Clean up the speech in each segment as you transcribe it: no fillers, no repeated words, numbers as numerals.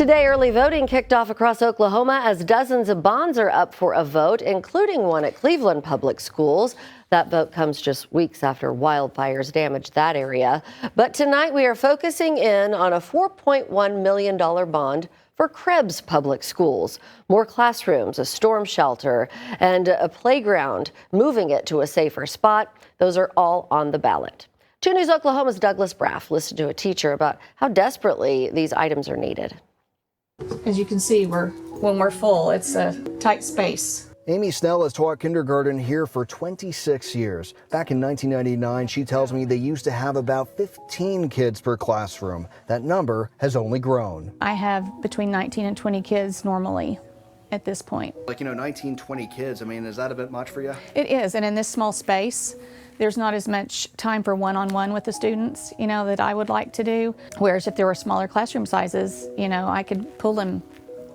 Today, early voting kicked off across Oklahoma as dozens of bonds are up for a vote, including one at Cleveland Public Schools. That vote comes just weeks after wildfires damaged that area. But tonight we are focusing in on a $4.1 million bond for Krebs Public Schools. More classrooms, a storm shelter, and a playground, moving it to a safer spot. Those are all on the ballot. 2 News Oklahoma's Douglas Braff listened to a teacher about how desperately these items are needed. As you can see, when we're full, it's a tight space. Amy Snell has taught kindergarten here for 26 years. Back in 1999, she tells me they used to have about 15 kids per classroom. That number has only grown. I have between 19 and 20 kids normally at this point. 19, 20 kids, I mean, is that a bit much for you? It is, and in this small space, there's not as much time for one-on-one with the students, that I would like to do. Whereas if there were smaller classroom sizes, I could pull them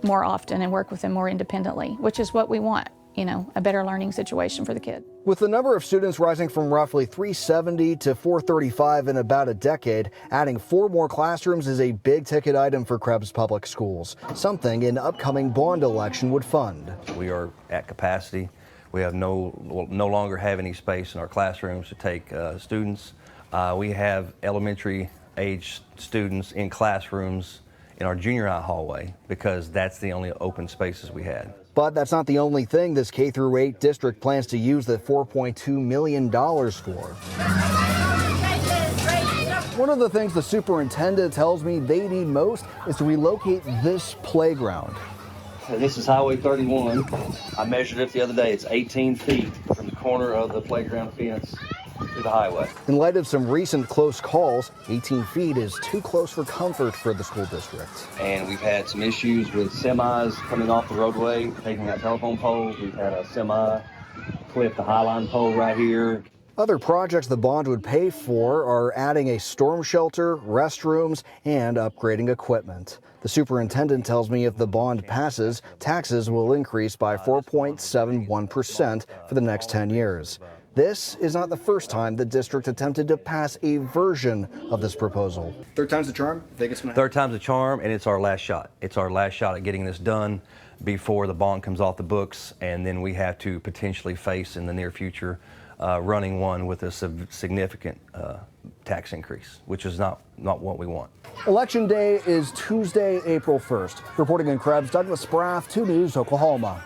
more often and work with them more independently, which is what we want, a better learning situation for the kid. With the number of students rising from roughly 370 to 435 in about a decade, adding 4 more classrooms is a big-ticket item for Krebs Public Schools, something an upcoming bond election would fund. We are at capacity. We have no longer have any space in our classrooms to take students. We have elementary age students in classrooms in our junior high hallway because that's the only open spaces we had. But that's not the only thing this K-8 district plans to use the $4.2 million for. One of the things the superintendent tells me they need most is to relocate this playground. This is Highway 31. I measured it the other day. It's 18 feet from the corner of the playground fence to the highway. In light of some recent close calls, 18 feet is too close for comfort for the school district. And we've had some issues with semis coming off the roadway, taking out telephone poles. We've had a semi clip the Highline pole right here. Other projects the bond would pay for are adding a storm shelter, restrooms, and upgrading equipment. The superintendent tells me if the bond passes, taxes will increase by 4.71% for the next 10 years. This is not the first time the district attempted to pass a version of this proposal. Third time's the charm? Third time's the charm, and it's our last shot. It's our last shot at getting this done before the bond comes off the books, and then we have to potentially face in the near future running one with a significant tax increase, which is not what we want. Election day is Tuesday, April 1st. Reporting in Krebs, Douglas Braff, 2 News, Oklahoma.